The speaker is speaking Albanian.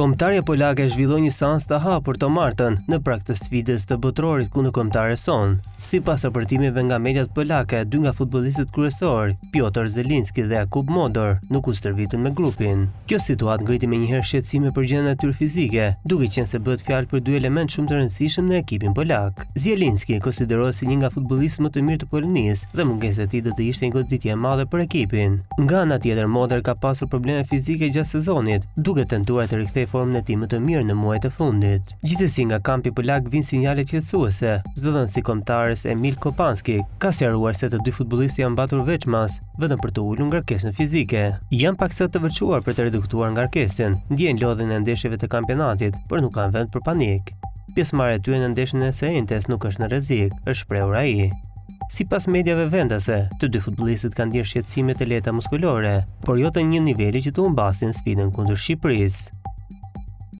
Kombëtarja polake zhvilloi një seancë të hapur të martën në prag të sfidës të botrorit kundër kombëtare son. Sipas raportimeve nga mediat polake, 2 nga futbollistët kryesorë, Piotr Zelinski dhe Jakub Modor, nuk u stërvitën me grupin. Kjo situatë ngriti menjëherë shqetësime për gjendjen e tyre fizike, duke qenë se bëhet fjalë për 2 elementë shumë të rëndësishëm në ekipin polak. Zelinski konsiderohet si një nga futbollistët më të mirë të Polonisë dhe mungesa e tij do të ishte një goditje e madhe për ekipin. Nga ana tjetër, Modor ka pasur probleme fizike gjatë sezonit, duke tentuar të rikthejë formën e tij më të mirë në muajt e fundit. Gjithsesi, nga kampi polak vijnë sinjale qetësuese. Zëdhënësi kombëtarës Emil Kopanski ka sqaruar se të 2 futbollistët janë mbatur veçmas vetëm për të ulur ngarkesën fizike. Janë paksa të vërçuar për të reduktuar ngarkesën, ndjejnë lodhjen e ndeshjeve të kampionatit, por nuk kanë vend për panik. Pjesëmarrja e tyre në ndeshjen e Seintes nuk është në rrezik, është shprehur ai. Sipas mediave vendase, të 2 futbollistët kanë ndjerë shqetësime të lehta muskulore, por jo të një niveli që të humbasin sfidën kundër Shqipërisë.